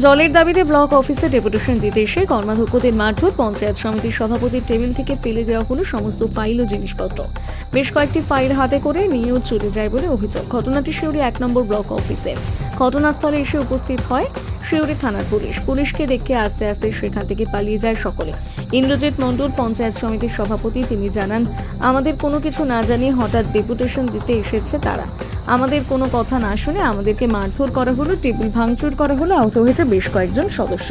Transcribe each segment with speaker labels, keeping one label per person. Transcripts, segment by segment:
Speaker 1: জলের দাবিতে ব্লক অফিসে ডেপুটেশন দিতে এসে কর্মাধ্যক্ষদের মারধর, পঞ্চায়েত সমিতির সভাপতির টেবিল থেকে ফেলে দেওয়া হলো সমস্ত ফাইল ও জিনিসপত্র। বেশ কয়েকটি ফাইল হাতে করে নিয়েও চলে যায় বলে অভিযোগ। ঘটনাটি সিউড়ি 1 নম্বর ব্লক অফিসে। ঘটনাস্থলে এসে উপস্থিত হয় সিউড়ি থানার পুলিশকে দেখে আস্তে আস্তে সেখান থেকে পালিয়ে যায় সকলে। ইন্দ্রজিৎ মণ্ডল, পঞ্চায়েত সমিতির সভাপতি, তিনি জানান, আমাদের কোনো কিছু না জানিয়ে হঠাৎ ডেপুটেশন দিতে এসেছে তারা। আমাদের কোনো কথা না শুনে আমাদেরকে মারধর করা হলো, টেবিল ভাঙচুর করা হলো, আহত হয়েছে বেশ কয়েকজন সদস্য।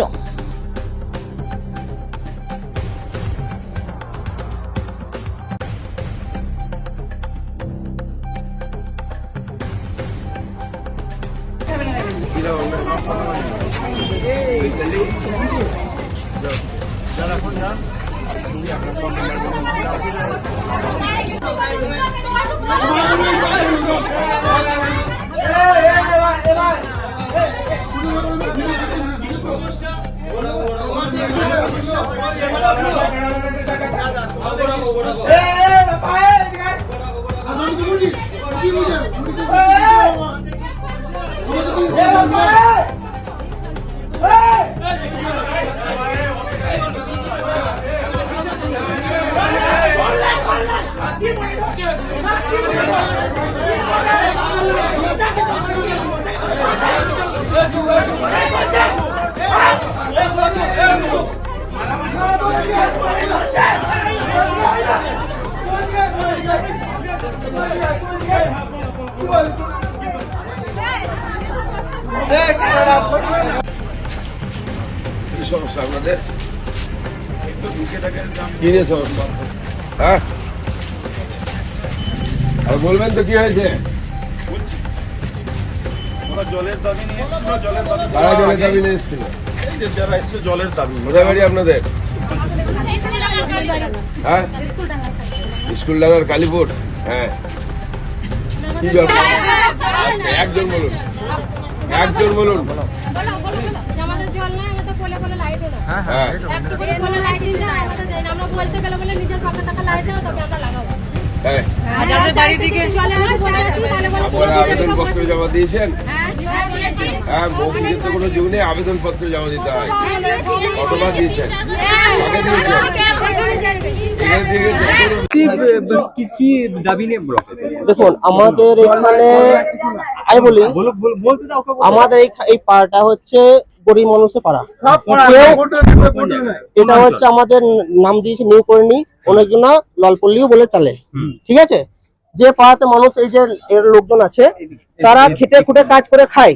Speaker 2: কি সমস্যা আপনাদের? কি নিয়ে সমস্যা? হ্যাঁ, আর বলবেন তো কি হয়েছে?
Speaker 3: জলের দাবি নিয়ে এসেছিল, জলের দাবি
Speaker 2: কারা জলের দাবি নিয়ে এসেছিল?
Speaker 3: এই যে যারা এসছে জলের দাবি।
Speaker 2: কোথায় বাড়ি আপনাদের? হ্যাঁ, স্কুল ডাঙ্গার কালীপুর। হ্যাঁ, কি ব্যাপার? একজন বলুন, একজন বলুন। হ্যাঁ, হ্যাঁ, আপনারা আবেদনপত্র জমা দিয়েছেন? হ্যাঁ, মৌখিকের তো কোনো যুগ নেই, আবেদনপত্র জমা দিতে হয়। কতবার দিয়েছেন?
Speaker 4: কি দাবি নিয়ে ব্লক?
Speaker 5: দেখুন, আমাদের এখানে আমি বলি, আমাদের এই পাড়াটা হচ্ছে গরিব মানুষের পাড়া। এটা হচ্ছে আমাদের নাম দিয়েছে নিউ করেনি, অনেক জন লালপল্লিও বলে চলে। ঠিক আছে, যে পাড়াতে মানুষ এই যে এর লোকজন আছে তারা খেটে খুটে কাজ করে খায়।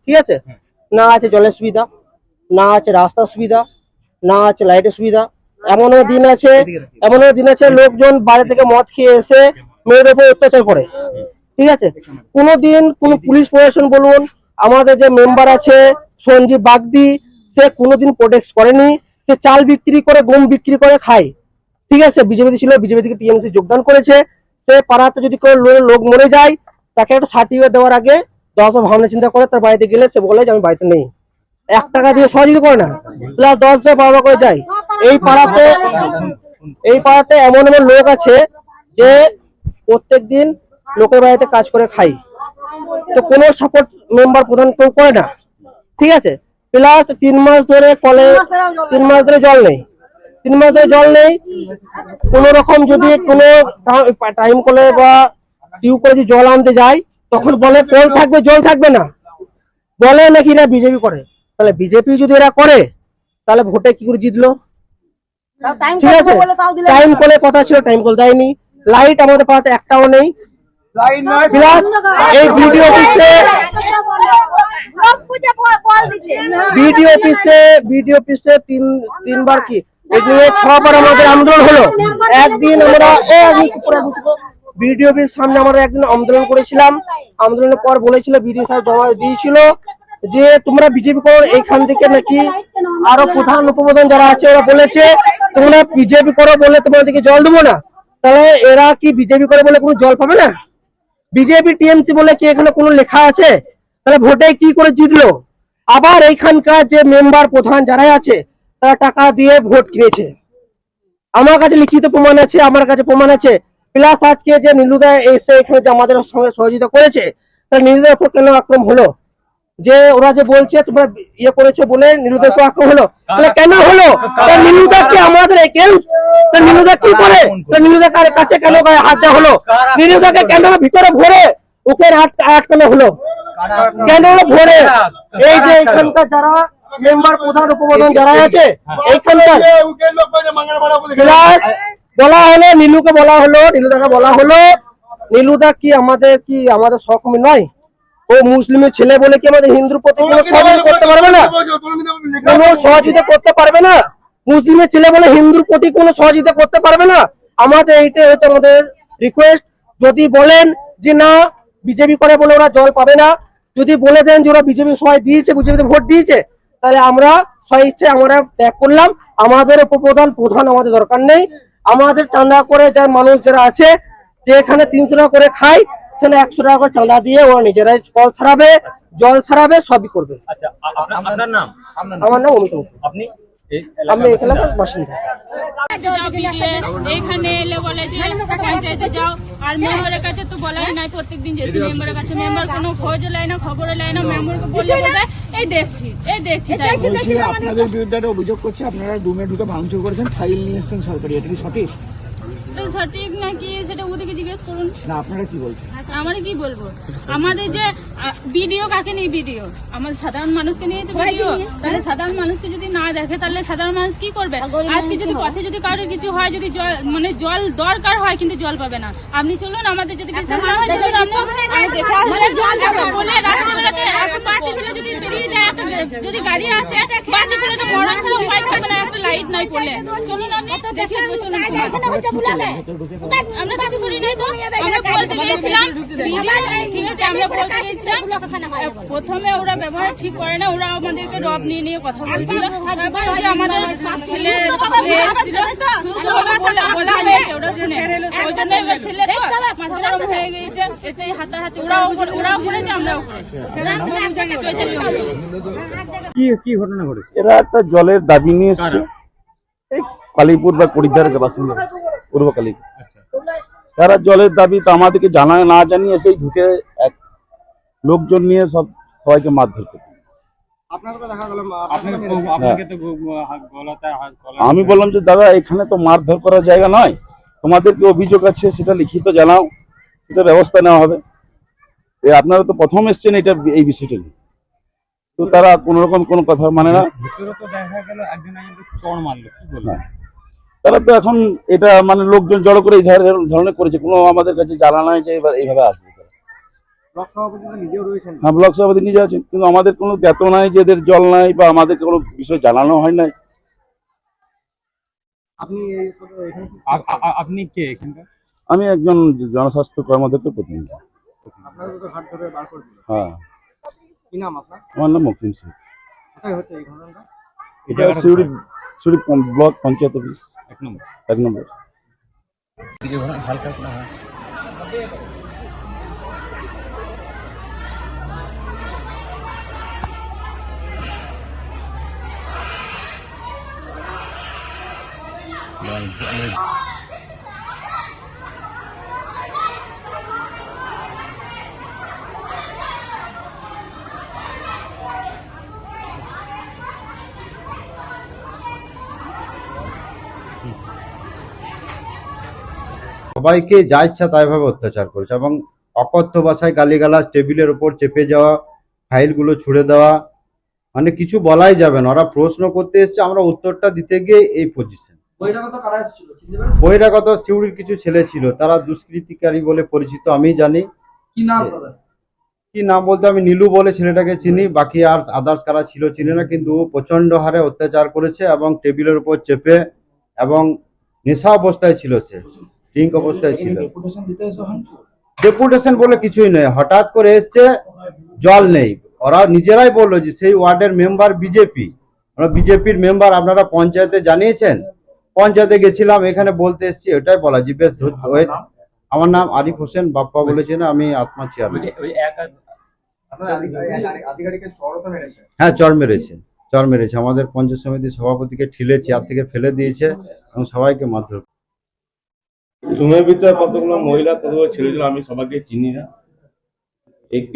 Speaker 5: ঠিক আছে, না আছে জলের সুবিধা, না আছে রাস্তার সুবিধা, না আছে লাইটের সুবিধা। এমনও দিন আছে লোকজন বাইরে থেকে মদ খেয়ে এসে মেয়েদের উপর অত্যাচার করে। ঠিক আছে, কোনোদিন কোন পুলিশ প্রশাসন বলুন, আমাদের যে মেম্বার আছে সঞ্জীব বাগদি, সে কোনোদিন প্রোটেক্ট করেনি। সে চাল বিক্রি করে, গম বিক্রি করে খায়। ঠিক আছে, বিজেপি ছিল, বিজেপি থেকে টিএমসি যোগদান করেছে। সে পাড়াতে যদি কোনো লোক মরে যায়, তাকে একটা সার্টিফিকেট দেওয়ার আগে 10 ভাবনা চিন্তা করে তার বাড়িতে গেলে সে বলে যে আমি বাড়িতে নেই। 1 টাকা দিয়ে সহযোগিতা করে না, প্লাস 10 দিয়ে বাবা করে যায়। এই পাড়াতে এমন লোক আছে যে প্রত্যেক দিন লোকের বাড়িতে কাজ করে খাই, তো কোনো সাপোর্ট মেম্বার প্রধান কেউ করে না। ঠিক আছে, প্লাস 3 মাস ধরে কলে 3 মাস ধরে জল নেই। 3 মাস ধরে জল নেই। কোন রকম যদি কোনো টাইম কলে বা টিউব করে যদি জল আনতে যায়, তখন বলে কল থাকবে, জল থাকবে না। বলে নাকি না বিজেপি করে। তাহলে বিজেপি যদি এরা করে, তাহলে ভোটে কি করে জিতলো? ঠিক আছে, টাইম কলে কথা ছিল, টাইম কল দেয়নি। লাইট আমাদের পাড়াতে একটাও নেই। এই বিডিও অফিসে 3বার কি 6বার আমাদের আন্দোলন হলো। একদিন আমরা বিডিও অফিস সামনে আমরা একদিন আন্দোলন করেছিলাম। আন্দোলনের পর বলেছিল, বিডিও সাহেব জমা দিয়েছিল যে তোমরা বিজেপি করো। এইখান থেকে নাকি আরো প্রধান উপপ্রধান যারা আছে ওরা বলেছে তোমরা বিজেপি করো বলে তোমাদেরকে জল দেবো না। তাহলে এরা কি বিজেপি করে বলে কোনো জল পাবে না? বিজেপি টিএমসি বলে কি এখানে কোনো লেখা আছে? তাহলে ভোটে কি করে জিতলো? আবার এইখানকার যে মেম্বার প্রধান যারাই আছে তারা টাকা দিয়ে ভোট কিনেছে। আমার কাছে লিখিত প্রমাণ আছে, আমার কাছে প্রমাণ আছে। প্লাস আজকে যে নীলুদা এসে এখানে যে আমাদের সঙ্গে সহযোগিতা করেছে, তাহলে নীলুদার উপর কেন আক্রমণ হলো? যে ওরা যে বলছে তোমরা ইয়ে করেছো বলে নীলুদার উপর আক্রমণ হলো, তাহলে কেন হলো? নীলুদা কি আমাদের নীলুদা কি করে? নীলুদা কাছে কেন হাত দেওয়া হলো? নীলুদাকে কেন ভিতরে ভরে ওকে আটকানো হলো কেন ভরে? এই যে এখানকার যারা মেম্বার, প্রধান, উপপ্রধান যারা আছে এইখানকার বলা হলো, নীলুকে বলা হলো, নীলুদাকে বলা হলো, নীলুদা কি আমাদের সহকর্মী নয়? ও মুসলিমের ছেলে বলে কি আমাদের হিন্দুর প্রতি কোনো সহযোগিতা করতে পারবে না? কোনো সহযোগিতা করতে পারবে না? মুসলিমের ছেলে বলে হিন্দুর প্রতি কোনো সহযোগিতা করতে পারবে না? আমাদের এইটাই হচ্ছে আমাদের রিকোয়েস্ট। যদি বলেন যে না বিজেপি করে বলে ওরা জল পাবে না, যদি বলে দেন যে ওরা বিজেপি সবাই দিয়েছে, বিজেপিতে ভোট দিয়েছে, তাহলে আমরা স্বইচ্ছে আমরা ত্যাগ করলাম। আমাদের উপপ্রধান প্রধান আমাদের দরকার নেই। আমাদের চাঁদা করে যার মানুষ যারা আছে, যে এখানে 300 টাকা করে খায়, সেখানে 100 টাকা করে চাঁদা দিয়ে ওরা নিজেরাই কল ছাড়াবে, জল ছাড়াবে, সবই করবে।
Speaker 4: আচ্ছা, আপনার নাম?
Speaker 5: আমার নাম অমিত মুখার্জি।
Speaker 4: আপনি
Speaker 5: আমি এখানকার বাসিন্দা।
Speaker 6: এখানে এলে বলে যে পঞ্চায়েতে যাও, আর মেম্বারের কাছে তো বলাই নাই। প্রত্যেকদিন যেসব মেম্বারের কাছে, মেম্বার কোনো খোঁজ লাই না, খবরে লাই না। মেম্বারকে বললে বলবে এই দেখছি।
Speaker 7: আপনাদের বিরুদ্ধে একটা অভিযোগ করছে, আপনারা রুমে ঢুকে ভাঙচুর করেছেন, ফাইল নিয়ে এসছেন সরকারি, এটা কি সঠিক?
Speaker 6: সঠিক নাকি সেটা ওদেরকে জিজ্ঞেস করুন।
Speaker 7: না আপনারা কি বলছেন?
Speaker 6: আমরা কি বলবো? আমাদের যে ভিডিও কাকে নিয়ে ভিডিও? আমাদের সাধারণ মানুষকে নিয়ে তো ভিডিও। তাহলে সাধারণ মানুষকে যদি না দেখে তাহলে সাধারণ মানুষ কি করবে? আজকে যদি পথে যদি কারোর কিছু হয়, যদি জল দরকার হয় কিন্তু জল পাবে না, আপনি চলুন, আমাদের যদি বিশ্বাস না হয় চলুন, আপনি বলে রাত্রিবেলাতে একটা বাচ্চা ছেলে যদি বেরিয়ে যায়, যদি গাড়ি আসে, বাচ্চা ছেলেটা বড় ছেলে উপায় থাকবে না, একটা লাইট নাই পড়লে। চলুন আপনি দেখে চলুন। আমরা কিছু করি নাই তো, আমরা বলতে গিয়েছিলাম, ঠিক আছে, আমরা বলতে গিয়েছিলাম। প্রথমে ওরা ব্যবহার ঠিক করে না, ওরা আমাদেরকে রব নিয়ে নিয়ে কথা বলছিল। তারপর ওই যে আমাদের ছেলে বলা হয়েছে, ওরা শুনে, ওই জন্য এবার ছেলে মাথা গরম হয়ে গিয়েছে, এতেই হাতাহাতি ওরাও করেছে, আমরাও করেছি।
Speaker 4: কি ঘটনা ঘটেছে?
Speaker 3: এরা একটা জলের দাবি নিয়ে এসছে, এই কালীপুর বা কড়িধারের বাসিন্দা, পূর্ব কালীপুর। তারা জলের দাবি তো আমাদেরকে না জানিয়ে সেই ঢুকে এক লোকজন নিয়ে সবাইকে মারধর করে। আমি বললাম যে দাদা এখানে তো মারধর করার জায়গা নয়, তোমাদেরকে অভিযোগ আছে সেটা লিখিত জানাও, সেটা ব্যবস্থা নেওয়া হবে। আপনারা তো প্রথম এসছেন এই বিষয়টা নিয়ে, তো তারা কোন রকম কোনো কথা মানে না। তারা তো এখন এটা মানে লোকজন জড়ো করে এই ধরনের করেছে, কোনো আমাদের কাছে জানা নাই যে এবার এইভাবে আসবে। হ্যাঁ, ব্লক সভাপতি নিজে আছেন, কিন্তু আমাদের কোনো জ্ঞাত নাই যে এদের জল নাই বা আমাদের কোনো বিষয় জানানো হয় নাই।
Speaker 4: আপনি কে এখানকার?
Speaker 3: আমি একজন জনস্বাস্থ্য কর্মদক্ষের প্রতিনিধি। হ্যাঁ, আমার নাম মকিম সিং। এটা সিউড়ি ব্লক পঞ্চায়েত অফিস 1 নম্বর।
Speaker 8: সবাইকে যা ইচ্ছা তাই ভাবে অত্যাচার করেছে এবং অকথ্য ভাষায় গালিগালাজ, টেবিলের উপর চেপে যাওয়া, ফাইলগুলো ছুড়ে দেওয়া, মানে কিছু বলাই যাবে না। ওরা প্রশ্ন করতে এসছে, আমরা উত্তরটা দিতে গিয়ে এই পজিশন। বহিরাগত সিউড়ির কিছু ছেলে ছিল, তারা দুষ্কৃতিকারী বলে পরিচিত, আমি জানি। কি নাম বলতে আমি নীলু বলে ছেলেটাকে চিনি, বাকি আর আদার্স কারা ছিল চিনি না, কিন্তু প্রচন্ড হারে অত্যাচার করেছে এবং টেবিলের উপর চেপে, এবং নেশা অবস্থায় ছিল, সে ড্রিঙ্ক অবস্থায় ছিল। ডেপুটেশন বলে কিছুই নেই, হঠাৎ করে এসছে, জল নেই। ওরা নিজেরাই বললো যে সেই ওয়ার্ডের মেম্বার বিজেপি, আমরা বিজেপির মেম্বার, আপনারা পঞ্চায়েতে জানিয়েছেন? পঞ্চায়েতে গেছিলাম, এখানে বলতে এসছি, ওটাই বলা যে বেশ ওয়েট। আমার নাম আরিফ হোসেন, বাপ্পা বলেছেন, আমি আত্মা চেয়ারম্যান। হ্যাঁ, চর মেরেছে আমাদের পঞ্চায়েত সমিতির সভাপতিকে ঠিলে চেয়ার থেকে ফেলে দিয়েছে এবং সবাইকে মারধর।
Speaker 3: রুমের ভিতরে কতগুলো মহিলা, কতগুলো ছেলে ছিল, আমি সবাইকে চিনি না।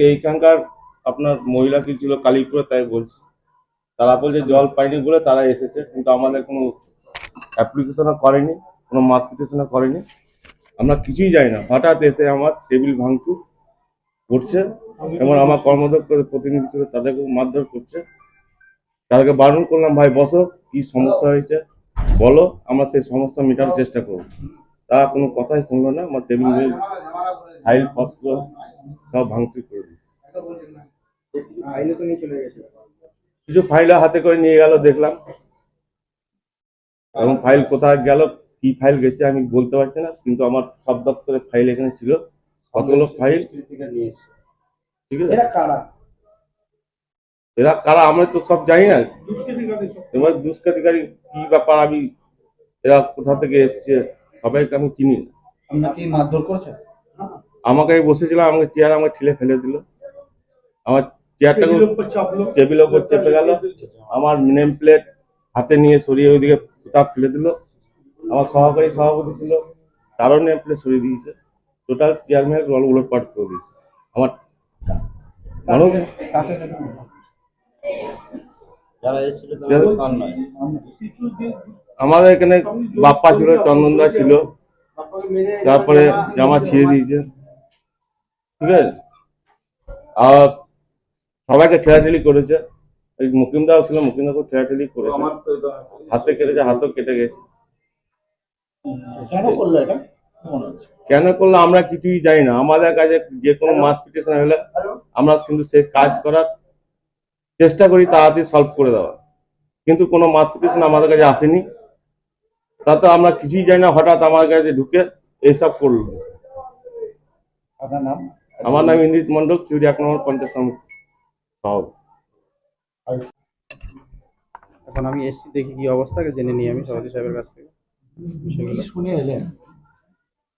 Speaker 3: এইখানকার
Speaker 9: আপনার মহিলা কি ছিল কালীপুরে, তাই বলছি। তারা বলছে জল পাইনি বলে তারা এসেছে, কিন্তু আমাদের কোনো অ্যাপ্লিকেশনও করেনি, কোনো মার্কিটেশনও করেনি, আমরা কিছুই জানি না। হঠাৎ এসে আমার টেবিল ভাঙচুর করছে এবং আমার কর্মদক্ষ প্রতিনিধি ছিল তাদেরকে মারধর করছে। তাদেরকে বারণ করলাম, ভাই বসো, কি সমস্যা হয়েছে বলো, আমরা সেই সমস্ত মেটানোর চেষ্টা করবো। তারা কোনো কথাই শুনলো না, আমার টেবিল ফাইল পত্র সব ভাঙচুর করে দিল। কিছু ফাইল হাতে করে নিয়ে গেল দেখলাম, এবং ফাইল কোথায় গেল, কি ফাইল গেছে আমি বলতে পারছি না, কিন্তু আমার সব দপ্তরের ফাইল এখানে ছিল, কতগুলো ফাইল। ঠিক আছে, এরা কারা আমরা তো সব জানি না। এবার দুষ্কৃতিকারী কি ব্যাপার, আমি এরা কোথা থেকে এসছে সবাইকে আমি চিনি না।
Speaker 7: আপনাকে মারধর করেছে?
Speaker 9: আমাকে আমি বসেছিলাম, আমাকে চেয়ার আমাকে ঠেলে ফেলে দিল, আমার চেয়ারটাকে টেবিলের উপর চেপে গেল, আমার নেম প্লেট হাতে নিয়ে সরিয়ে ওইদিকে কোথাও ফেলে দিল। আমার সহকারী সভাপতি ছিল, তারও নেম প্লেট সরিয়ে দিয়েছে, টোটাল চেয়ারম্যান উলটপাট করে দিয়েছে। আমার মানুষ আমাদের এখানে বাপ্পা ছিল, চন্দনদা ছিল, তারপরে জামা ছিঁড়ে দিয়েছে। ঠিক আছে, আর সবাইকে ঠেলাঠেলি করেছে। এই মুকিমদাও ছিল, মুকিমদাকে ঠেলাঠেলি করেছে, হাতে কেটেছে, হাতও কেটে গেছে।
Speaker 7: কেন করলো এটা?
Speaker 9: কেন করলো আমরা কিছুই জানি না। আমাদের কাছে যে কোনো মাস পিটিশন হলে আমরা কিন্তু সে কাজ করার চেষ্টা করি, তাড়াতাড়ি সলভ করে দেওয়া, কিন্তু কোনো মাস পিটিশন আমাদের কাছে আসেনি। তাতে আমরা কিছুই জানি না, হঠাৎ আমার কাছে ঢুকে এইসব করলো।
Speaker 7: আপনার নাম?
Speaker 9: আমার নাম ইন্দ্রিত মন্ডল, সিউড়ি 1 নম্বর পঞ্চায়েত সমিতি সভাপতি।
Speaker 10: এখন আমি এসছি, দেখি কি অবস্থা, জেনে নিই আমি সভাপতি সাহেবের কাছ থেকে বিষয়গুলো।
Speaker 7: শুনে এলেন?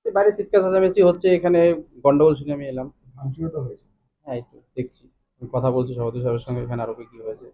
Speaker 10: এই বাইরে চিৎকার চেঁচামেচি হচ্ছে, এখানে গন্ডগোল শুনে আমি এলাম।
Speaker 7: ভাঙচুর তো হয়েছে।
Speaker 10: হ্যাঁ, এই তো দেখছি, আমি কথা বলছি সভাপতি সাহেবের সঙ্গে, এখানে আরো কি হয়েছে।